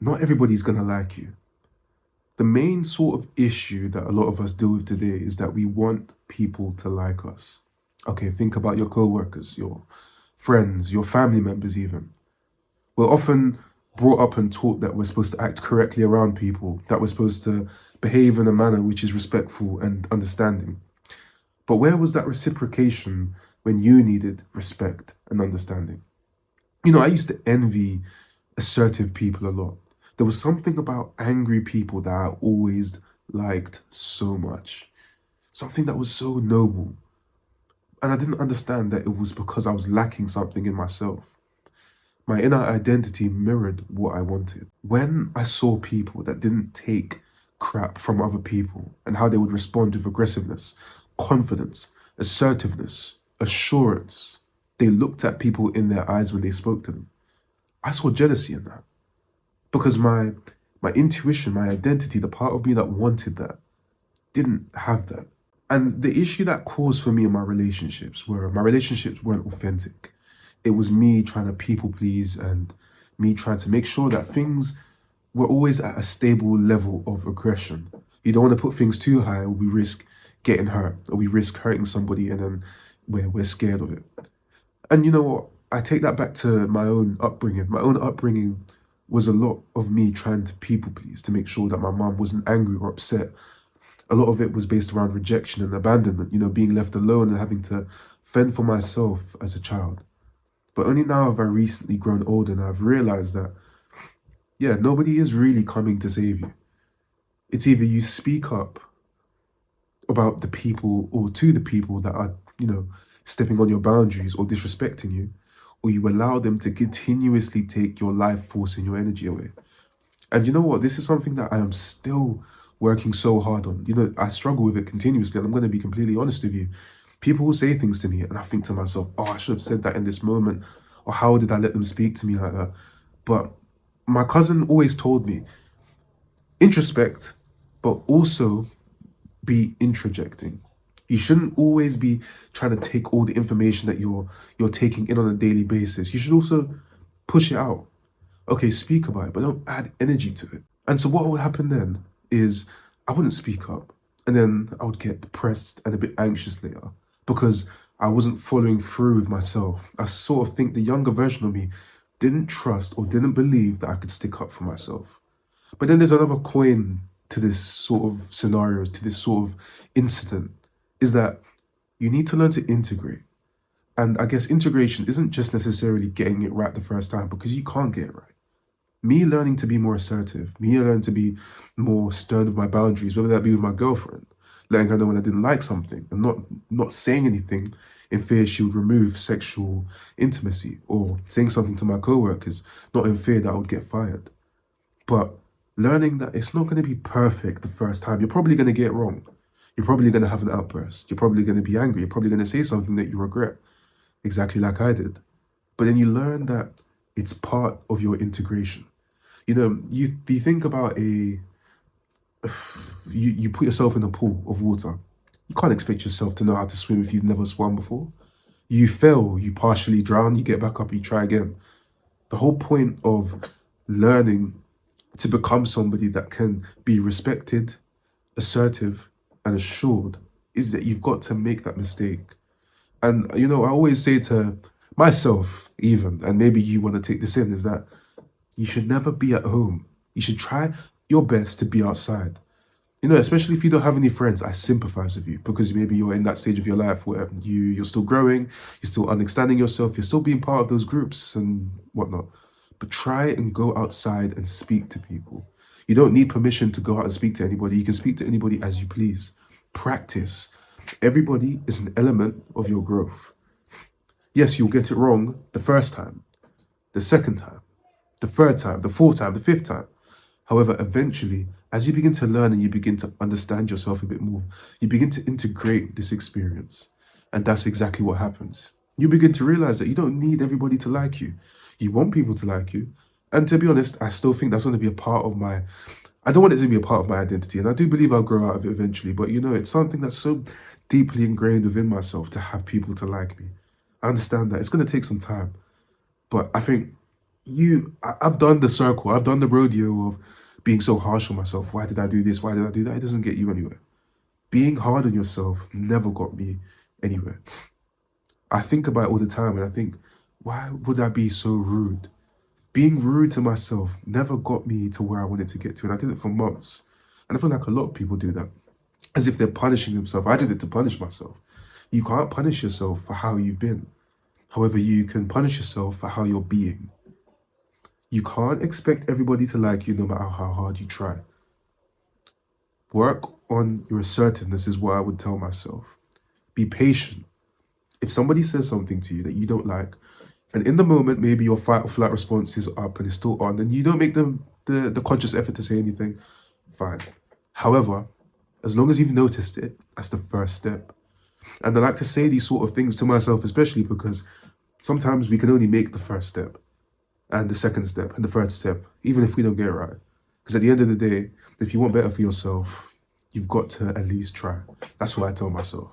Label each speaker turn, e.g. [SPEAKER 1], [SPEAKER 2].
[SPEAKER 1] Not everybody's gonna like you. The main sort of issue that a lot of us deal with today is that we want people to like us. Okay, think about your co-workers, your friends, your family members even. We're often brought up and taught that we're supposed to act correctly around people, that we're supposed to behave in a manner which is respectful and understanding. But where was that reciprocation when you needed respect and understanding? I used to envy assertive people a lot. There was something about angry people that I always liked so much. Something that was so noble. And I didn't understand that it was because I was lacking something in myself. My inner identity mirrored what I wanted. When I saw people that didn't take crap from other people and how they would respond with aggressiveness, confidence, assertiveness, assurance, they looked at people in their eyes when they spoke to them. I saw jealousy in that because my intuition, my identity, the part of me that wanted that didn't have that. And the issue that caused for me in my relationships weren't authentic. It was me trying to people please and me trying to make sure that things were always at a stable level of aggression. You don't want to put things too high or we risk getting hurt or we risk hurting somebody and then we're scared of it. And you know what? I take that back to my own upbringing. My own upbringing was a lot of me trying to people please to make sure that my mom wasn't angry or upset. A lot of it was based around rejection and abandonment, being left alone and having to fend for myself as a child. But only now have I recently grown older and I've realized that, yeah, nobody is really coming to save you. It's either you speak up about the people or to the people that are, stepping on your boundaries or disrespecting you, or you allow them to continuously take your life force and your energy away. And you know what? This is something that I am still working so hard on. I struggle with it continuously, and I'm going to be completely honest with you. People will say things to me, and I think to myself, oh, I should have said that in this moment, or how did I let them speak to me like that? But my cousin always told me, introspect, but also be introjecting. You shouldn't always be trying to take all the information that you're taking in on a daily basis. You should also push it out. Okay, speak about it, but don't add energy to it. And so what would happen then is I wouldn't speak up. And then I would get depressed and a bit anxious later because I wasn't following through with myself. I sort of think the younger version of me didn't trust or didn't believe that I could stick up for myself. But then there's another coin to this sort of scenario, to this sort of incident, is that you need to learn to integrate. And I guess integration isn't just necessarily getting it right the first time because you can't get it right. Me learning to be more assertive, me learning to be more stern with my boundaries, whether that be with my girlfriend, letting her know when I didn't like something and not saying anything in fear she would remove sexual intimacy, or saying something to my coworkers, not in fear that I would get fired. But learning that it's not going to be perfect the first time. You're probably going to get it wrong. You're probably going to have an outburst. You're probably going to be angry. You're probably going to say something that you regret, exactly like I did. But then you learn that it's part of your integration. You think about you put yourself in a pool of water. You can't expect yourself to know how to swim if you've never swum before. You fail, you partially drown, you get back up, you try again. The whole point of learning to become somebody that can be respected, assertive, and assured is that you've got to make that mistake. And I always say to myself, even, and maybe you want to take this in, is that you should never be at home. You should try your best to be outside. Especially if you don't have any friends, I sympathize with you because maybe you're in that stage of your life where you're still growing, you're still understanding yourself, you're still being part of those groups and whatnot. But try and go outside and speak to people. You don't need permission to go out and speak to anybody. You can speak to anybody as you please. Practice. Everybody is an element of your growth. Yes, you'll get it wrong the first time, the second time, the third time, the fourth time, the fifth time. However, eventually, as you begin to learn and you begin to understand yourself a bit more, you begin to integrate this experience. And that's exactly what happens. You begin to realize that you don't need everybody to like you. You want people to like you. And to be honest, I still think that's going to be a part of I don't want it to be a part of my identity. And I do believe I'll grow out of it eventually. But it's something that's so deeply ingrained within myself to have people to like me. I understand that it's going to take some time. But I think I've done the circle, I've done the rodeo of being so harsh on myself. Why did I do this? Why did I do that? It doesn't get you anywhere. Being hard on yourself never got me anywhere. I think about it all the time and I think, why would I be so rude? Being rude to myself never got me to where I wanted to get to. And I did it for months. And I feel like a lot of people do that, as if they're punishing themselves. I did it to punish myself. You can't punish yourself for how you've been. However, you can punish yourself for how you're being. You can't expect everybody to like you no matter how hard you try. Work on your assertiveness is what I would tell myself. Be patient. If somebody says something to you that you don't like, and in the moment maybe your fight or flight response is up and it's still on, and you don't make the conscious effort to say anything, fine. However, as long as you've noticed it, that's the first step. And I like to say these sort of things to myself, especially because sometimes we can only make the first step and the second step and the third step, even if we don't get it right. Because at the end of the day, if you want better for yourself, you've got to at least try. That's what I tell myself.